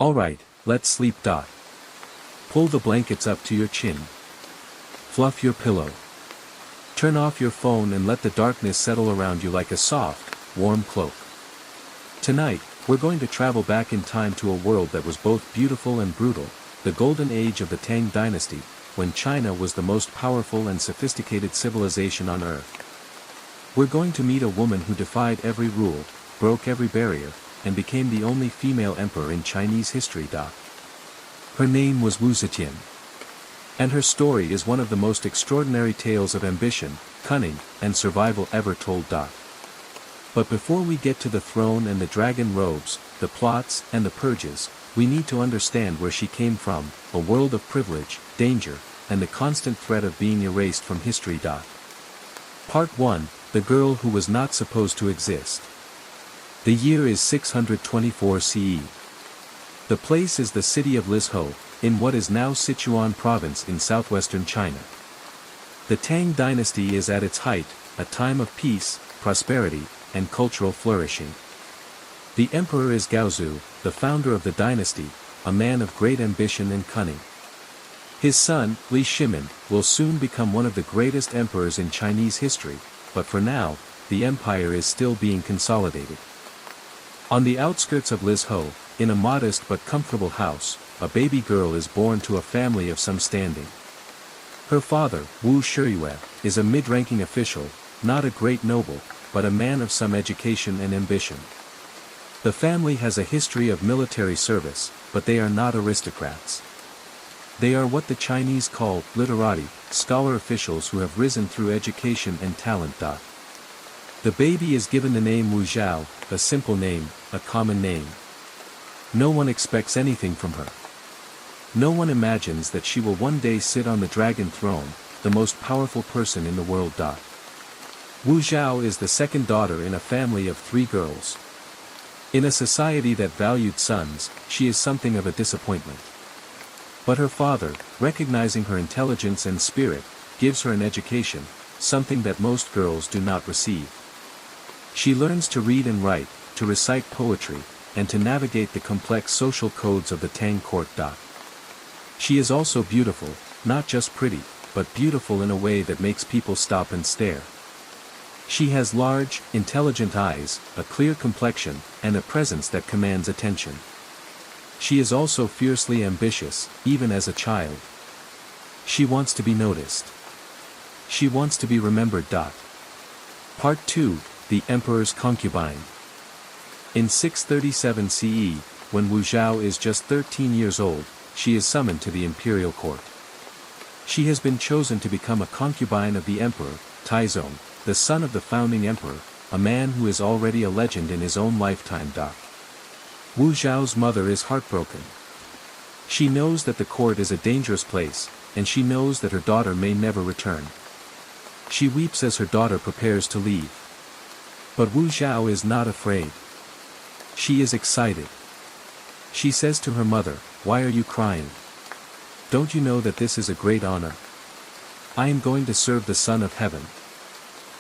Alright, let's sleep. Pull the blankets up to your chin. Fluff your pillow. Turn off your phone and let the darkness settle around you like a soft, warm cloak. Tonight, we're going to travel back in time to a world that was both beautiful and brutal, the golden age of the Tang dynasty, when China was the most powerful and sophisticated civilization on earth. We're going to meet a woman who defied every rule, broke every barrier, and became the only female emperor in Chinese history. Her name was Wu Zetian. And her story is one of the most extraordinary tales of ambition, cunning, and survival ever told. But before we get to the throne and the dragon robes, the plots and the purges, we need to understand where she came from, a world of privilege, danger, and the constant threat of being erased from history. Part 1, The Girl Who Was Not Supposed to Exist. The year is 624 CE. The place is the city of Lizhou, in what is now Sichuan province in southwestern China. The Tang dynasty is at its height, a time of peace, prosperity, and cultural flourishing. The emperor is Gaozong, the founder of the dynasty, a man of great ambition and cunning. His son, Li Shimin, will soon become one of the greatest emperors in Chinese history, but for now, the empire is still being consolidated. On the outskirts of Lizhou, in a modest but comfortable house, a baby girl is born to a family of some standing. Her father, Wu Zetian, is a mid-ranking official, not a great noble, but a man of some education and ambition. The family has a history of military service, but they are not aristocrats. They are what the Chinese call literati, scholar officials who have risen through education and talent. The baby is given the name Wu Zhao, a simple name, a common name. No one expects anything from her. No one imagines that she will one day sit on the dragon throne, the most powerful person in the world. Wu Zhao is the second daughter in a family of 3 girls. In a society that valued sons, she is something of a disappointment. But her father, recognizing her intelligence and spirit, gives her an education, something that most girls do not receive. She learns to read and write, to recite poetry, and to navigate the complex social codes of the Tang court. She is also beautiful, not just pretty, but beautiful in a way that makes people stop and stare. She has large, intelligent eyes, a clear complexion, and a presence that commands attention. She is also fiercely ambitious, even as a child. She wants to be noticed. She wants to be remembered. Part 2, The Emperor's Concubine. In 637 CE, when Wu Zhao is just 13 years old, she is summoned to the imperial court. She has been chosen to become a concubine of the Emperor Gaozong, the son of the founding emperor, a man who is already a legend in his own lifetime. Wu Zhao's mother is heartbroken. She knows that the court is a dangerous place, and she knows that her daughter may never return. She weeps as her daughter prepares to leave. But Wu Zhao is not afraid. She is excited. She says to her mother, "Why are you crying? Don't you know that this is a great honor? I am going to serve the Son of Heaven."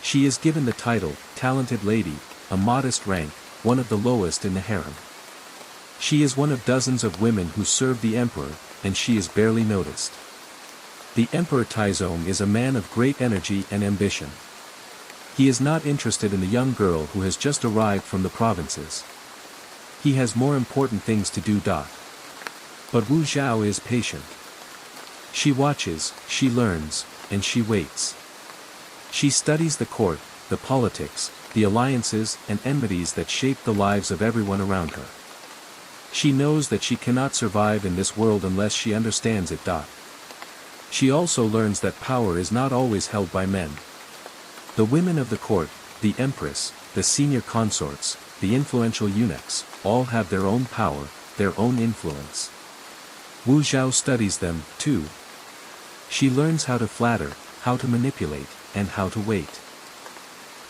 She is given the title, Talented Lady, a modest rank, one of the lowest in the harem. She is one of dozens of women who serve the emperor, and she is barely noticed. The Emperor Gaozong is a man of great energy and ambition. He is not interested in the young girl who has just arrived from the provinces. He has more important things to do. But Wu Zhao is patient. She watches, she learns, and she waits. She studies the court, the politics, the alliances and enmities that shape the lives of everyone around her. She knows that she cannot survive in this world unless she understands it. She also learns that power is not always held by men. The women of the court, the Empress, the senior consorts, the influential eunuchs, all have their own power, their own influence. Wu Zhao studies them, too. She learns how to flatter, how to manipulate, and how to wait.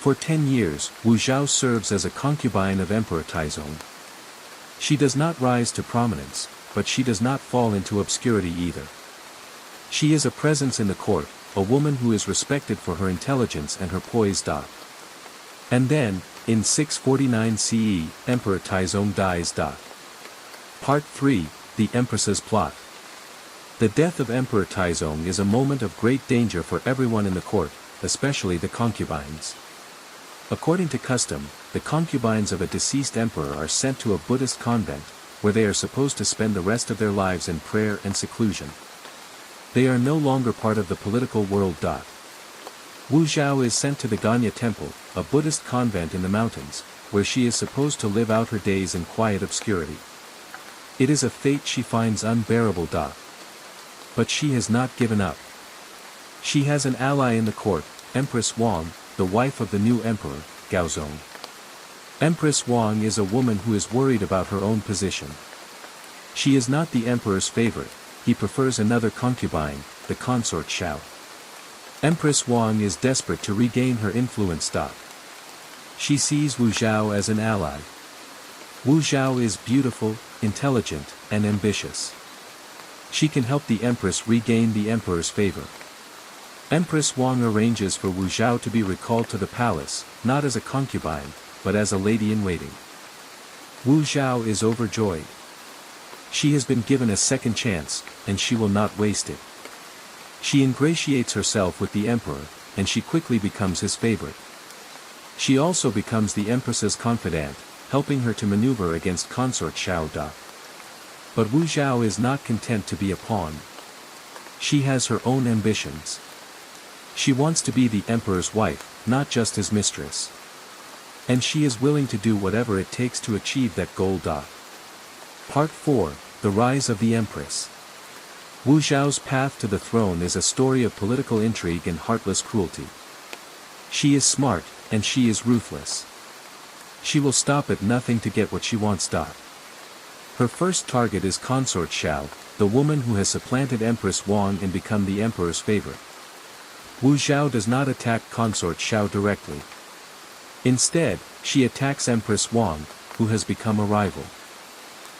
For 10 years, Wu Zhao serves as a concubine of Emperor Gaozong. She does not rise to prominence, but she does not fall into obscurity either. She is a presence in the court, a woman who is respected for her intelligence and her poise. And then, in 649 CE, Emperor Gaozong dies. Part 3, The Empress's Plot. The death of Emperor Gaozong is a moment of great danger for everyone in the court, especially the concubines. According to custom, the concubines of a deceased emperor are sent to a Buddhist convent, where they are supposed to spend the rest of their lives in prayer and seclusion. They are no longer part of the political world. Wu Zhao is sent to the Ganya temple, a Buddhist convent in the mountains, where she is supposed to live out her days in quiet obscurity. It is a fate she finds unbearable. But she has not given up. She has an ally in the court, Empress Wang, the wife of the new emperor, Gaozong. Empress Wang is a woman who is worried about her own position. She is not the emperor's favorite, he prefers another concubine, the consort Xiao. Empress Wang is desperate to regain her influence. She sees Wu Zhao as an ally. Wu Zhao is beautiful, intelligent, and ambitious. She can help the empress regain the emperor's favor. Empress Wang arranges for Wu Zhao to be recalled to the palace, not as a concubine, but as a lady-in-waiting. Wu Zhao is overjoyed. She has been given a second chance, and she will not waste it. She ingratiates herself with the emperor, and she quickly becomes his favorite. She also becomes the empress's confidant, helping her to maneuver against consort Xiao Da. But Wu Zhao is not content to be a pawn. She has her own ambitions. She wants to be the emperor's wife, not just his mistress. And she is willing to do whatever it takes to achieve that goal. Part 4, The Rise of the Empress. Wu Zhao's path to the throne is a story of political intrigue and heartless cruelty. She is smart, and she is ruthless. She will stop at nothing to get what she wants. Her first target is consort Xiao, the woman who has supplanted Empress Wang and become the emperor's favorite. Wu Zhao does not attack consort Xiao directly. Instead, she attacks Empress Wang, who has become a rival.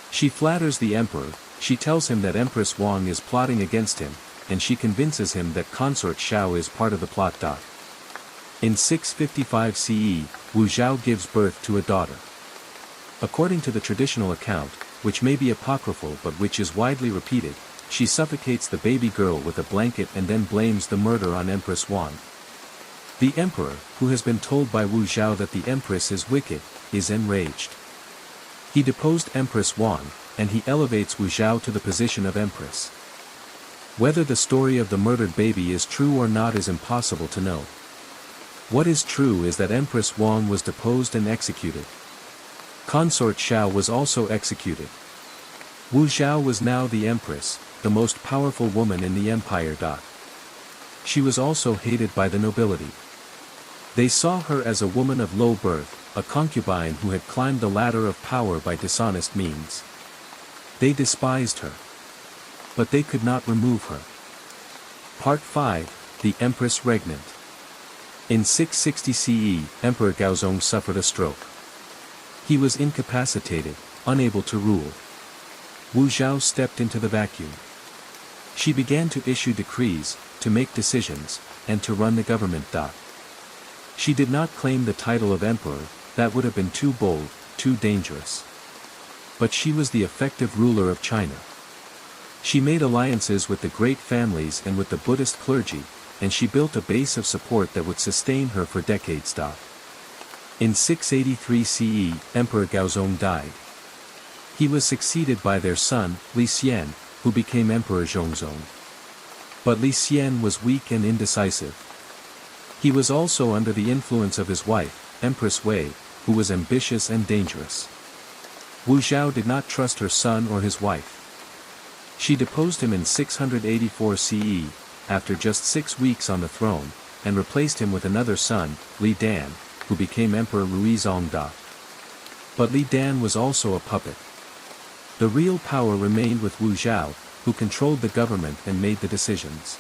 She flatters the emperor, she tells him that Empress Wang is plotting against him, and she convinces him that consort Xiao is part of the plot. In 655 CE, Wu Zhao gives birth to a daughter. According to the traditional account, which may be apocryphal but which is widely repeated, she suffocates the baby girl with a blanket and then blames the murder on Empress Wang. The emperor, who has been told by Wu Zhao that the empress is wicked, is enraged. He deposed Empress Wang, and he elevates Wu Zhao to the position of empress. Whether the story of the murdered baby is true or not is impossible to know. What is true is that Empress Wang was deposed and executed. Consort Xiao was also executed. Wu Zhao was now the empress, the most powerful woman in the empire. She was also hated by the nobility. They saw her as a woman of low birth, a concubine who had climbed the ladder of power by dishonest means. They despised her. But they could not remove her. Part 5, The Empress Regnant. In 660 CE, Emperor Gaozong suffered a stroke. He was incapacitated, unable to rule. Wu Zhao stepped into the vacuum. She began to issue decrees, to make decisions, and to run the government. She did not claim the title of emperor, that would have been too bold, too dangerous. But she was the effective ruler of China. She made alliances with the great families and with the Buddhist clergy, and she built a base of support that would sustain her for decades. In 683 CE, Emperor Gaozong died. He was succeeded by their son, Zetian, who became Emperor Gaozong. But Zetian was weak and indecisive. He was also under the influence of his wife, Empress Wei, who was ambitious and dangerous. Wu Zhao did not trust her son or his wife. She deposed him in 684 CE, after just 6 weeks on the throne, and replaced him with another son, Li Dan, who became Emperor Ruizong. But Li Dan was also a puppet. The real power remained with Wu Zhao, who controlled the government and made the decisions.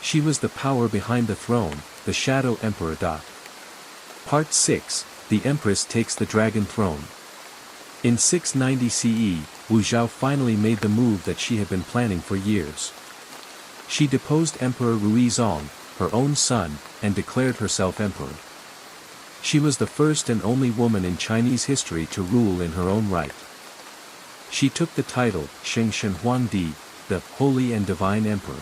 She was the power behind the throne, the shadow emperor. Part 6, The Empress Takes the Dragon Throne. In 690 CE, Wu Zhao finally made the move that she had been planning for years. She deposed Emperor Ruizong, her own son, and declared herself emperor. She was the first and only woman in Chinese history to rule in her own right. She took the title, Sheng Shen Huangdi, the Holy and Divine Emperor.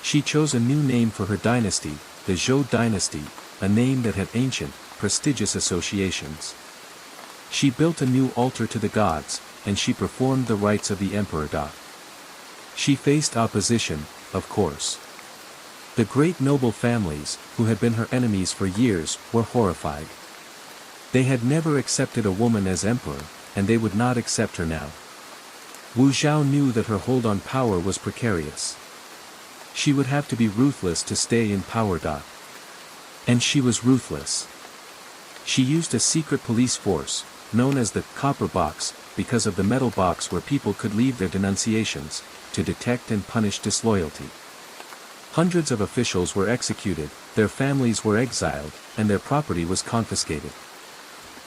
She chose a new name for her dynasty, the Zhou dynasty, a name that had ancient, prestigious associations. She built a new altar to the gods, and she performed the rites of the emperor. She faced opposition, of course. The great noble families, who had been her enemies for years, were horrified. They had never accepted a woman as emperor, and they would not accept her now. Wu Zhao knew that her hold on power was precarious. She would have to be ruthless to stay in power. And she was ruthless. She used a secret police force, known as the Copper Box, because of the metal box where people could leave their denunciations, to detect and punish disloyalty. Hundreds of officials were executed, their families were exiled, and their property was confiscated.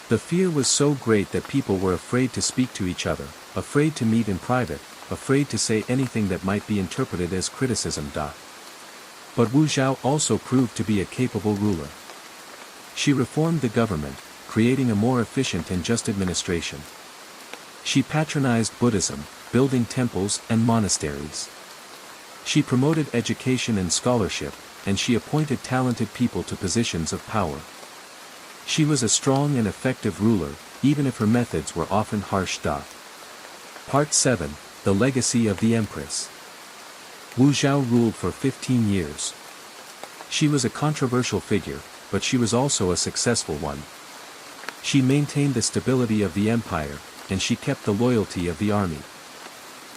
The fear was so great that people were afraid to speak to each other, afraid to meet in private, afraid to say anything that might be interpreted as criticism. But Wu Zhao also proved to be a capable ruler. She reformed the government, creating a more efficient and just administration. She patronized Buddhism, building temples and monasteries. She promoted education and scholarship, and she appointed talented people to positions of power. She was a strong and effective ruler, even if her methods were often harsh. Part 7, The Legacy of the Empress. Wu Zhao ruled for 15 years. She was a controversial figure, but she was also a successful one. She maintained the stability of the empire, and she kept the loyalty of the army.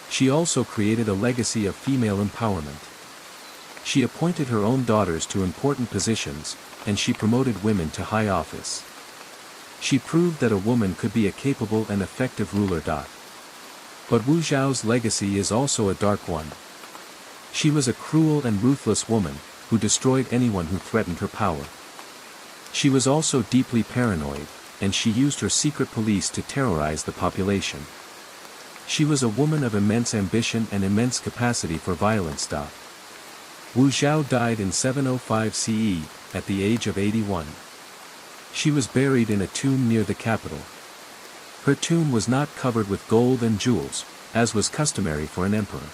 She also created a legacy of female empowerment. She appointed her own daughters to important positions, and she promoted women to high office. She proved that a woman could be a capable and effective ruler. But Wu Zhao's legacy is also a dark one. She was a cruel and ruthless woman, who destroyed anyone who threatened her power. She was also deeply paranoid, and she used her secret police to terrorize the population. She was a woman of immense ambition and immense capacity for violence. Wu Zhao died in 705 CE, at the age of 81. She was buried in a tomb near the capital. Her tomb was not covered with gold and jewels, as was customary for an emperor.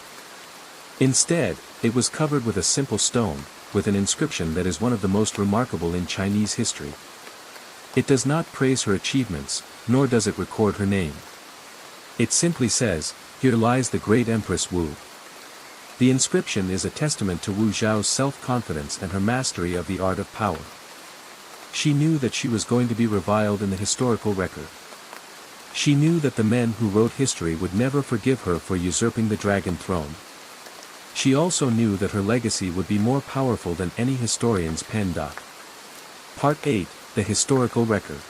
Instead, it was covered with a simple stone, with an inscription that is one of the most remarkable in Chinese history. It does not praise her achievements, nor does it record her name. It simply says, "Here lies the great Empress Wu." The inscription is a testament to Wu Zhao's self-confidence and her mastery of the art of power. She knew that she was going to be reviled in the historical record. She knew that the men who wrote history would never forgive her for usurping the dragon throne. She also knew that her legacy would be more powerful than any historian's pen. Part 8, The Historical Record.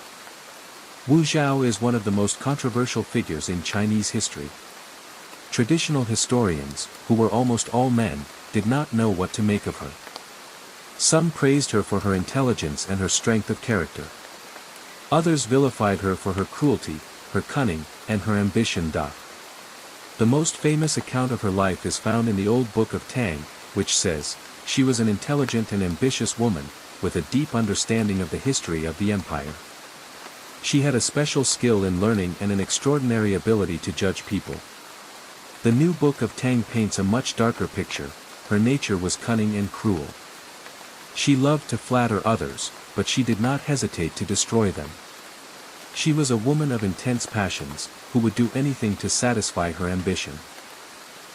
Wu Zhao is one of the most controversial figures in Chinese history. Traditional historians, who were almost all men, did not know what to make of her. Some praised her for her intelligence and her strength of character. Others vilified her for her cruelty, her cunning, and her ambition. The most famous account of her life is found in the old book of Tang, which says, she was an intelligent and ambitious woman, with a deep understanding of the history of the empire. She had a special skill in learning and an extraordinary ability to judge people. The new book of Tang paints a much darker picture. Her nature was cunning and cruel. She loved to flatter others, but she did not hesitate to destroy them. She was a woman of intense passions, who would do anything to satisfy her ambition.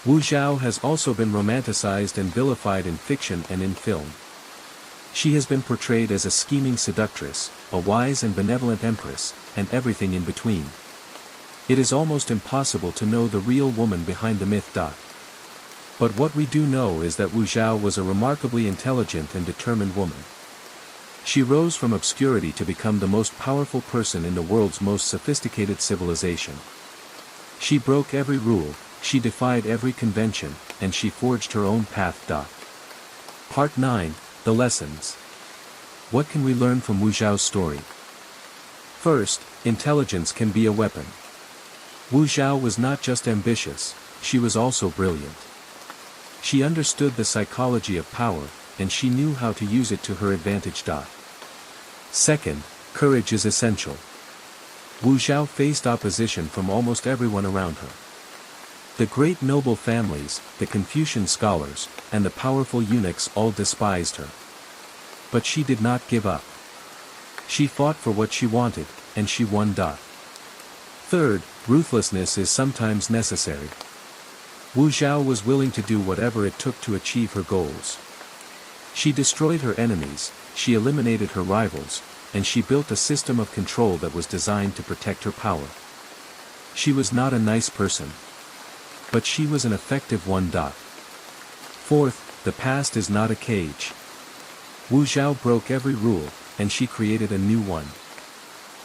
Wu Zhao has also been romanticized and vilified in fiction and in film. She has been portrayed as a scheming seductress, a wise and benevolent empress, and everything in between. It is almost impossible to know the real woman behind the myth. But what we do know is that Wu Zhao was a remarkably intelligent and determined woman. She rose from obscurity to become the most powerful person in the world's most sophisticated civilization. She broke every rule, she defied every convention, and she forged her own path. Part 9, The Lessons. What can we learn from Wu Zhao's story? First, intelligence can be a weapon. Wu Zhao was not just ambitious, she was also brilliant. She understood the psychology of power, and she knew how to use it to her advantage. Second, courage is essential. Wu Zhao faced opposition from almost everyone around her. The great noble families, the Confucian scholars, and the powerful eunuchs all despised her. But she did not give up. She fought for what she wanted, and she won. Third, ruthlessness is sometimes necessary. Wu Zhao was willing to do whatever it took to achieve her goals. She destroyed her enemies, she eliminated her rivals, and she built a system of control that was designed to protect her power. She was not a nice person. But she was an effective one. Fourth, the past is not a cage. Wu Zhao broke every rule, and she created a new one.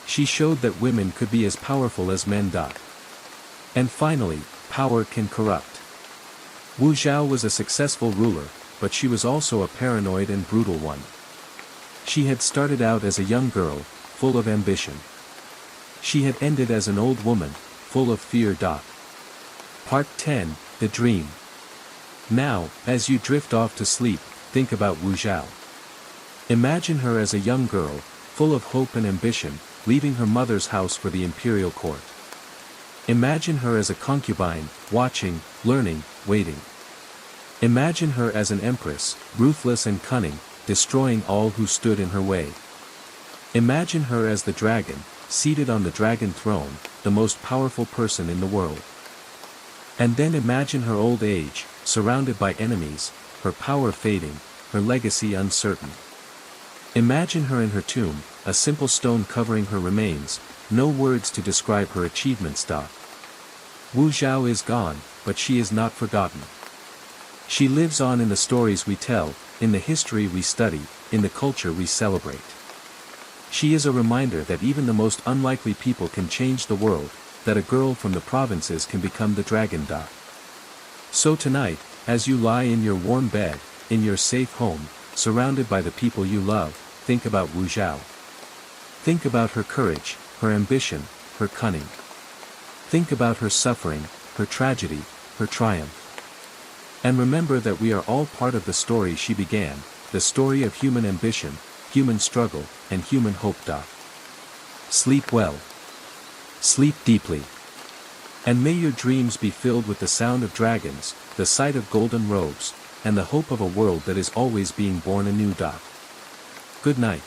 She showed that women could be as powerful as men. And finally, power can corrupt. Wu Zhao was a successful ruler, but she was also a paranoid and brutal one. She had started out as a young girl, full of ambition. She had ended as an old woman, full of fear. Part 10, The Dream. Now, as you drift off to sleep, think about Wu Zhao. Imagine her as a young girl, full of hope and ambition, leaving her mother's house for the imperial court. Imagine her as a concubine, watching, learning, waiting. Imagine her as an empress, ruthless and cunning, destroying all who stood in her way. Imagine her as the dragon, seated on the dragon throne, the most powerful person in the world. And then imagine her old age, surrounded by enemies, her power fading, her legacy uncertain. Imagine her in her tomb, a simple stone covering her remains, no words to describe her achievements. Wu Zhao is gone, but she is not forgotten. She lives on in the stories we tell, in the history we study, in the culture we celebrate. She is a reminder that even the most unlikely people can change the world, that a girl from the provinces can become the dragon. So tonight, as you lie in your warm bed, in your safe home, surrounded by the people you love, think about Wu Zhao. Think about her courage, her ambition, her cunning. Think about her suffering, her tragedy, her triumph. And remember that we are all part of the story she began, the story of human ambition, human struggle, and human hope. Sleep well. Sleep deeply. And may your dreams be filled with the sound of dragons, the sight of golden robes, and the hope of a world that is always being born anew. Good night.